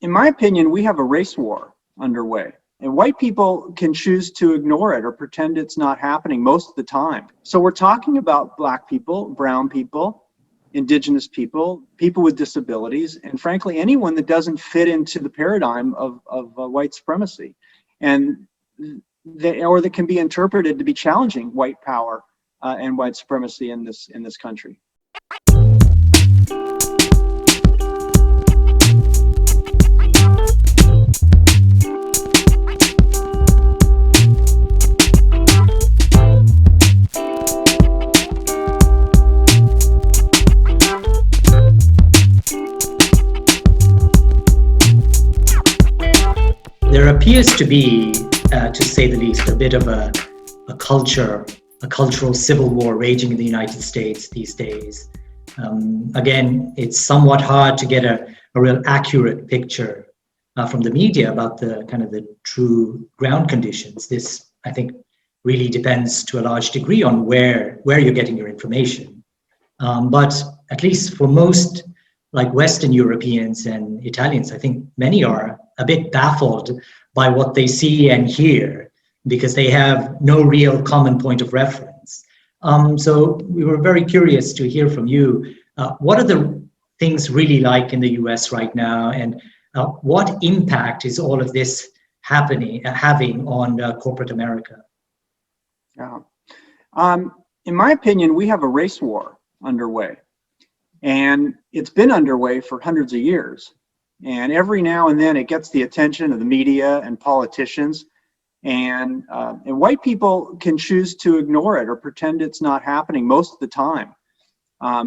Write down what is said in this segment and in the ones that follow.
In my opinion, we have a race war underway, and white people can choose to ignore it or pretend it's not happening most of the time. So we're talking about Black people, brown people, Indigenous people, people with disabilities, and frankly, anyone that doesn't fit into the paradigm of white supremacy, and that can be interpreted to be challenging white power and white supremacy in this country. There appears to be, to say the least, a bit of a cultural civil war raging in the United States these days. Again, it's somewhat hard to get a real accurate picture from the media about the true ground conditions. This, I think, really depends to a large degree on where you're getting your information. But at least for most, like Western Europeans and Italians, I think many are a bit baffled by what they see and hear because they have no real common point of reference. So we were very curious to hear from you. What are the things really like in the US right now, and what impact is all of this having on corporate America? Yeah. In my opinion, we have a race war underway, and it's been underway for hundreds of years. And every now and then it gets the attention of the media and politicians, and white people can choose to ignore it or pretend it's not happening most of the time.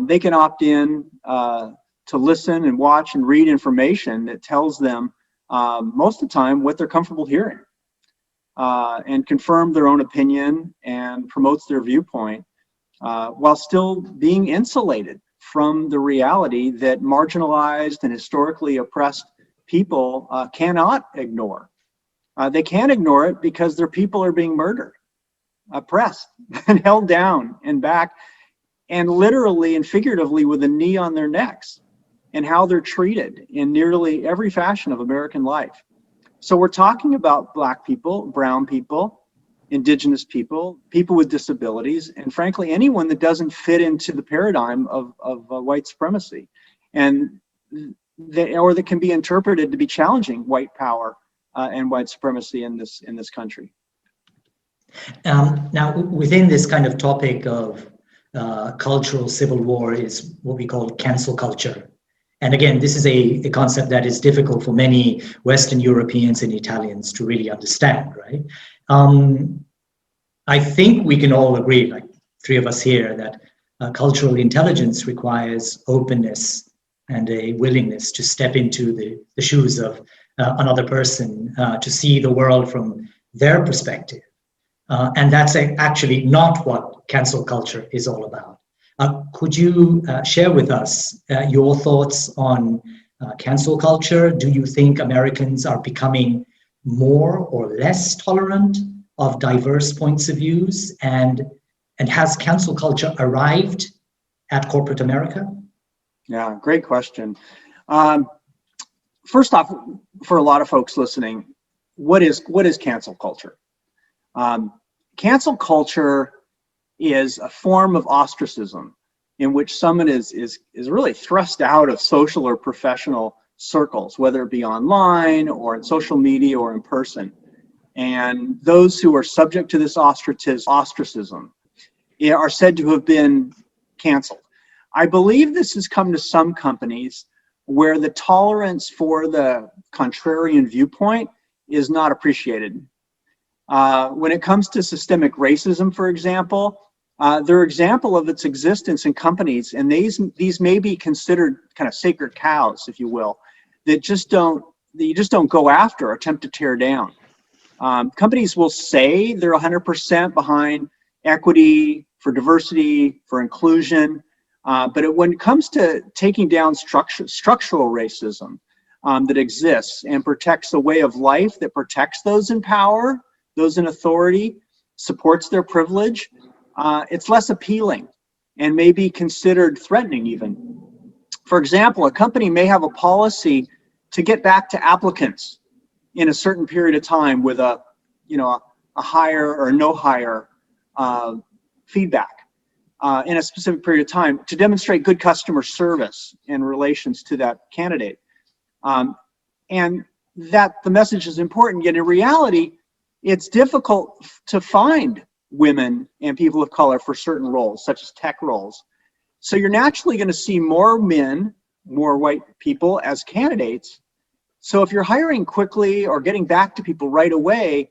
They can opt in to listen and watch and read information that tells them most of the time what they're comfortable hearing, and confirm their own opinion and promotes their viewpoint while still being insulated from the reality that marginalized and historically oppressed people cannot ignore. They can't ignore it because their people are being murdered, oppressed, and held down and back, and literally and figuratively with a knee on their necks, and how they're treated in nearly every fashion of American life. So we're talking about Black people, brown people, Indigenous people, people with disabilities, and frankly, anyone that doesn't fit into the paradigm of white supremacy, and that can be interpreted to be challenging white power and white supremacy in this country. Now, within this kind of topic of cultural civil war is what we call cancel culture. And again, this is a concept that is difficult for many Western Europeans and Italians to really understand, right? I think we can all agree, like three of us here, that cultural intelligence requires openness and a willingness to step into the shoes of another person, to see the world from their perspective. And that's actually not what cancel culture is all about. Could you share with us your thoughts on cancel culture? Do you think Americans are becoming more or less tolerant of diverse points of views, and has cancel culture arrived at corporate America? Yeah, great question. First off, for a lot of folks listening, what is cancel culture? Cancel culture is a form of ostracism in which someone is really thrust out of social or professional circles, whether it be online or in social media or in person. And those who are subject to this ostracism are said to have been canceled. I believe this has come to some companies where the tolerance for the contrarian viewpoint is not appreciated. When it comes to systemic racism, for example, they're an example of its existence in companies, and these may be considered kind of sacred cows, if you will, that you just don't go after or attempt to tear down. Companies will say they're 100% behind equity, for diversity, for inclusion, but when it comes to taking down structural racism that exists and protects the way of life that protects those in power, those in authority, supports their privilege, it's less appealing and may be considered threatening even. For example, a company may have a policy to get back to applicants in a certain period of time with a hire or no hire feedback in a specific period of time to demonstrate good customer service in relations to that candidate. And that the message is important, yet in reality, it's difficult to find women and people of color for certain roles, such as tech roles. So you're naturally going to see more men, more white people as candidates. So if you're hiring quickly or getting back to people right away,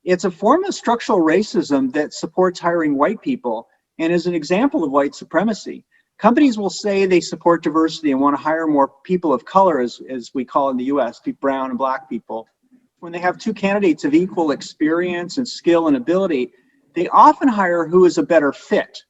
it's a form of structural racism that supports hiring white people and is an example of white supremacy. Companies will say they support diversity and want to hire more people of color, as we call it in the US, brown and black people. When they have two candidates of equal experience and skill and ability, they often hire who is a better fit,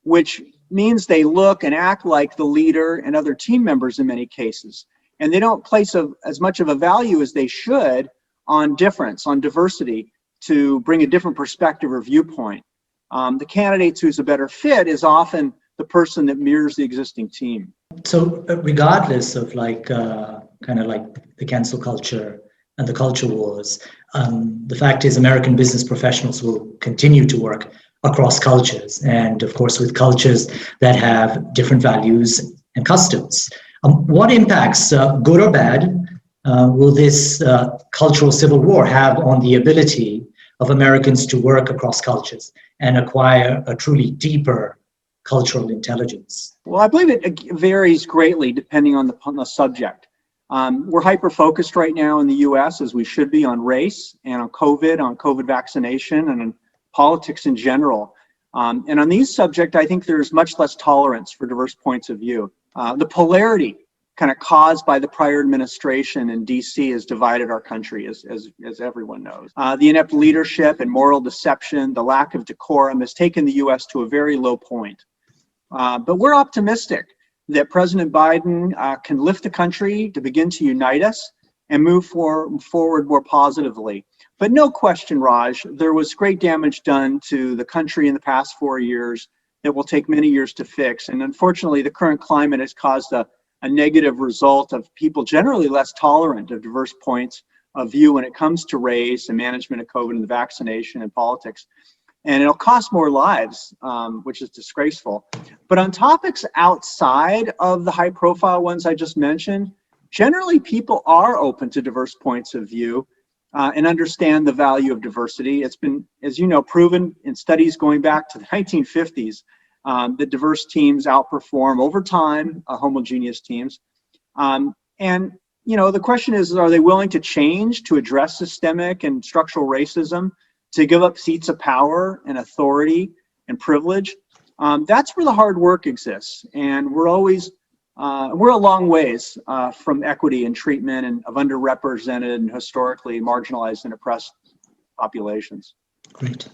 which means they look and act like the leader and other team members in many cases. And they don't place as much of a value as they should on difference, on diversity, to bring a different perspective or viewpoint. The candidates who's a better fit is often the person that mirrors the existing team. So regardless of kind of like the cancel culture and the culture wars, the fact is American business professionals will continue to work across cultures, and of course with cultures that have different values and customs. What impacts, good or bad, will this cultural civil war have on the ability of Americans to work across cultures and acquire a truly deeper cultural intelligence? Well, I believe it varies greatly depending on the subject. We're hyper-focused right now in the US, as we should be, on race and on COVID vaccination, and on politics in general. And on these subjects, I think there's much less tolerance for diverse points of view. The polarity kind of caused by the prior administration in DC has divided our country, as everyone knows. The inept leadership and moral deception, the lack of decorum has taken the US to a very low point. But we're optimistic that President Biden can lift the country to begin to unite us and move forward more positively. But no question, Raj, there was great damage done to the country in the past 4 years that will take many years to fix. And unfortunately, the current climate has caused a negative result of people generally less tolerant of diverse points of view when it comes to race and management of COVID and the vaccination and politics. And it'll cost more lives, which is disgraceful. But on topics outside of the high profile ones I just mentioned, generally people are open to diverse points of view and understand the value of diversity. It's been, as you know, proven in studies going back to the 1950s that diverse teams outperform over time homogeneous teams. And the question is, are they willing to change to address systemic and structural racism, to give up seats of power and authority and privilege? That's where the hard work exists. And we're a long ways from equity and treatment and of underrepresented and historically marginalized and oppressed populations. Great.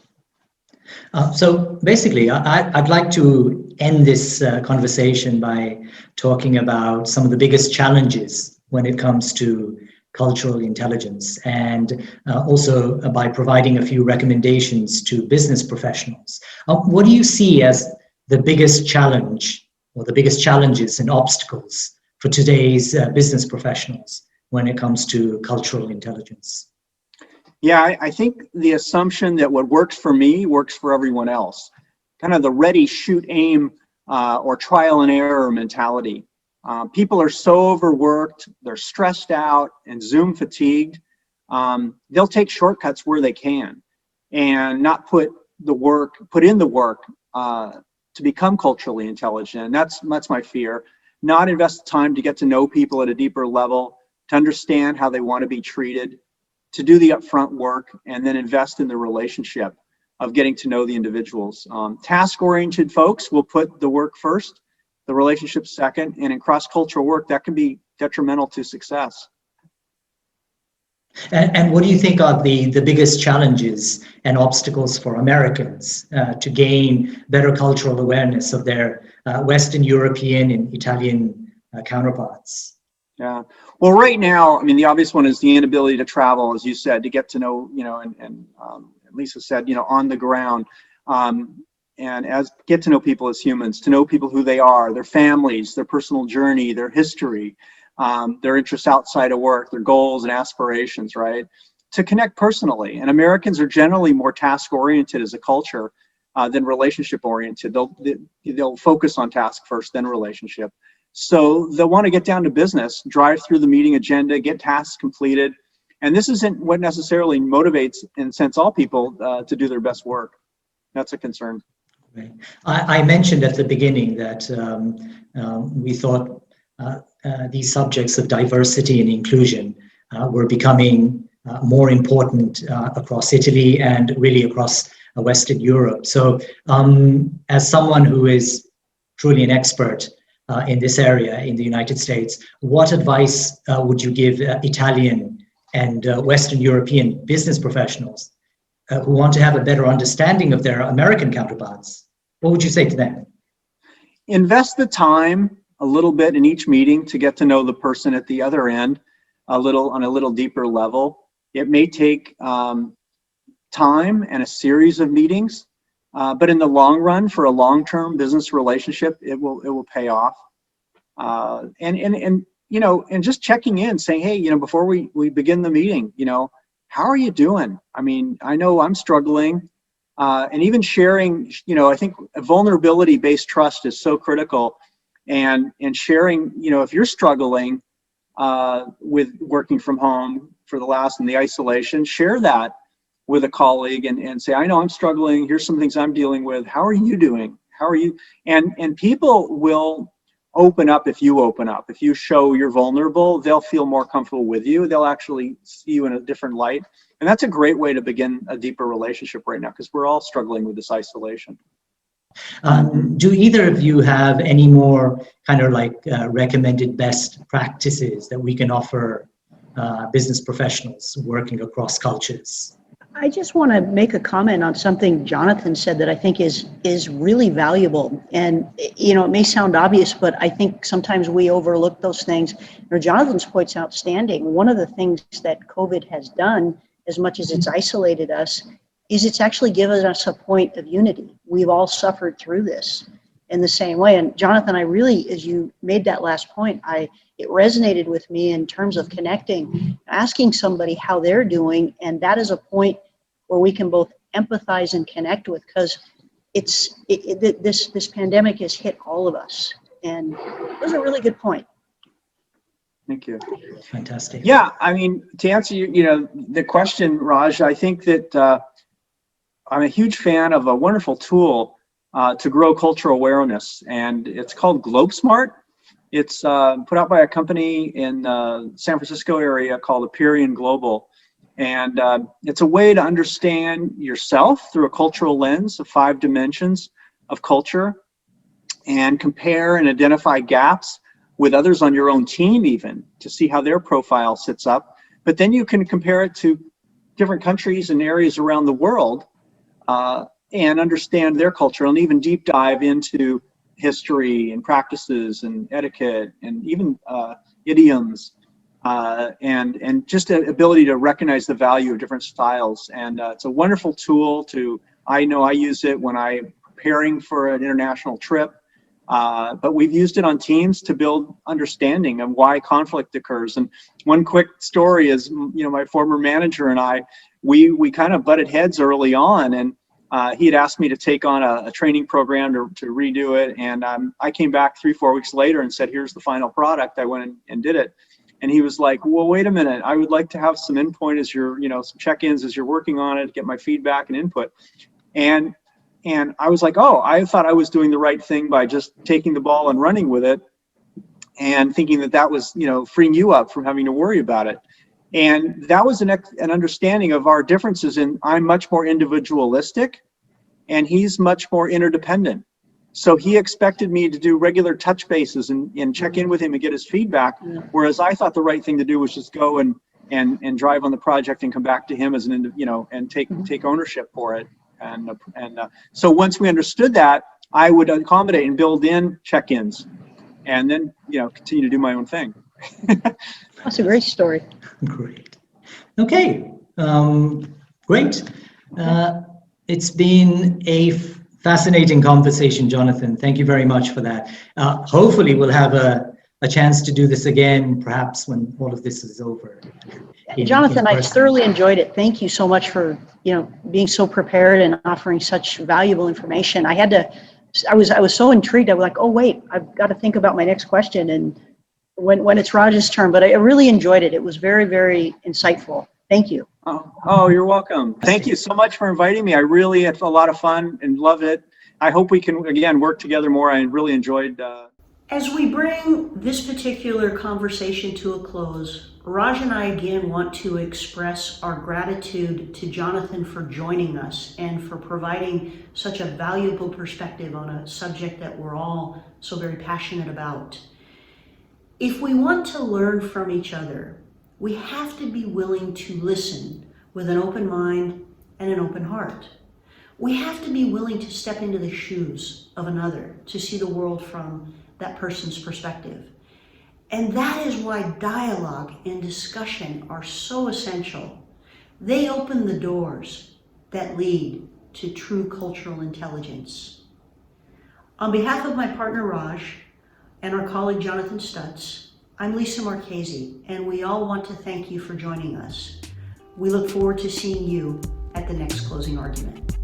So basically, I'd like to end this conversation by talking about some of the biggest challenges when it comes to cultural intelligence, and also by providing a few recommendations to business professionals. What do you see as the biggest challenge or the biggest challenges and obstacles for today's business professionals when it comes to cultural intelligence? Yeah, I think the assumption that what works for me works for everyone else, kind of the ready, shoot, aim, or trial and error mentality. People are so overworked, they're stressed out and Zoom fatigued. They'll take shortcuts where they can and not put in the work to become culturally intelligent. And that's my fear. Not invest the time to get to know people at a deeper level, to understand how they want to be treated, to do the upfront work, and then invest in the relationship of getting to know the individuals. Task-oriented folks will put the work first, the relationship second, and in cross-cultural work, that can be detrimental to success. And what do you think are the biggest challenges and obstacles for Americans to gain better cultural awareness of their Western European and Italian counterparts? Yeah, well, right now, I mean, the obvious one is the inability to travel, as you said, to get to know, and Lisa said, on the ground, and get to know people as humans, to know people who they are, their families, their personal journey, their history, their interests outside of work, their goals and aspirations, right? To connect personally. And Americans are generally more task-oriented as a culture than relationship-oriented. They'll focus on task first, then relationship. So they'll want to get down to business, drive through the meeting agenda, get tasks completed. And this isn't what necessarily motivates and incents all people to do their best work. That's a concern. Right. I mentioned at the beginning that we thought these subjects of diversity and inclusion were becoming more important across Italy and really across Western Europe. So as someone who is truly an expert in this area in the United States, what advice would you give Italian and Western European business professionals who want to have a better understanding of their American counterparts? What would you say to them? Invest the time a little bit in each meeting to get to know the person at the other end on a little deeper level. It may take time and a series of meetings, but in the long run, for a long-term business relationship, it will pay off. And just checking in, saying, hey, before we begin the meeting, how are you doing? I mean, I know I'm struggling. And even sharing, I think vulnerability-based trust is so critical. And sharing, if you're struggling with working from home and the isolation, share that with a colleague and say, I know I'm struggling. Here's some things I'm dealing with. How are you doing? How are you? And people will open up if you open up. If you show you're vulnerable, they'll feel more comfortable with you. They'll actually see you in a different light. And that's a great way to begin a deeper relationship right now, because we're all struggling with this isolation. Do either of you have any more kind of recommended best practices that we can offer business professionals working across cultures? I just want to make a comment on something Jonathan said that I think is really valuable. And, it may sound obvious, but I think sometimes we overlook those things. Jonathan's point's outstanding. One of the things that COVID has done, as much as it's isolated us, is it's actually given us a point of unity. We've all suffered through this in the same way. And Jonathan, I really, as you made that last point, it resonated with me in terms of connecting, asking somebody how they're doing. And that is a point where we can both empathize and connect with, because this pandemic has hit all of us. And it was a really good point. Thank you. Fantastic. Yeah, I mean, to answer the question, Raj, I think that I'm a huge fan of a wonderful tool to grow cultural awareness, and it's called GlobeSmart. It's put out by a company in San Francisco area called Aperion Global, and it's a way to understand yourself through a cultural lens of 5 dimensions of culture, and compare and identify gaps with others on your own team, even to see how their profile sits up. But then you can compare it to different countries and areas around the world and understand their culture, and even deep dive into history and practices and etiquette and even idioms and just the ability to recognize the value of different styles. And it's a wonderful tool I know I use it when I'm preparing for an international trip. But we've used it on teams to build understanding of why conflict occurs. And one quick story is, my former manager and I, we kind of butted heads early on, and he had asked me to take on a training program to redo it. And I came back 3-4 weeks later and said, here's the final product. I went and did it. And he was like, well, wait a minute. I would like to have some input as you're, some check-ins as you're working on it, get my feedback and input. And I was like, oh, I thought I was doing the right thing by just taking the ball and running with it and thinking that was, freeing you up from having to worry about it. And that was an understanding of our differences in I'm much more individualistic and he's much more interdependent. So he expected me to do regular touch bases and check in with him and get his feedback, whereas I thought the right thing to do was just go and drive on the project and come back to him as and take ownership for it. And so once we understood that, I would accommodate and build in check-ins, and then continue to do my own thing. That's a great story. Great. Okay. Great. It's been a fascinating conversation, Jonathan. Thank you very much for that. Hopefully, we'll have a a chance to do this again, perhaps when all of this is over. Jonathan, I person. thoroughly enjoyed it. Thank you so much for, being so prepared and offering such valuable information. I was so intrigued. I was like, oh wait, I've got to think about my next question, and when it's Raj's turn. But I really enjoyed it. It was very, very insightful. Thank you. Oh, you're welcome. Thank you so much for inviting me. I really had a lot of fun and love it. I hope we can, again, work together more. I really enjoyed. As we bring this particular conversation to a close, Raj and I again want to express our gratitude to Jonathan for joining us and for providing such a valuable perspective on a subject that we're all so very passionate about. If we want to learn from each other, we have to be willing to listen with an open mind and an open heart. We have to be willing to step into the shoes of another to see the world from that person's perspective. And that is why dialogue and discussion are so essential. They open the doors that lead to true cultural intelligence. On behalf of my partner Raj and our colleague Jonathan Stutz, I'm Lisa Marchese, and we all want to thank you for joining us. We look forward to seeing you at the next closing argument.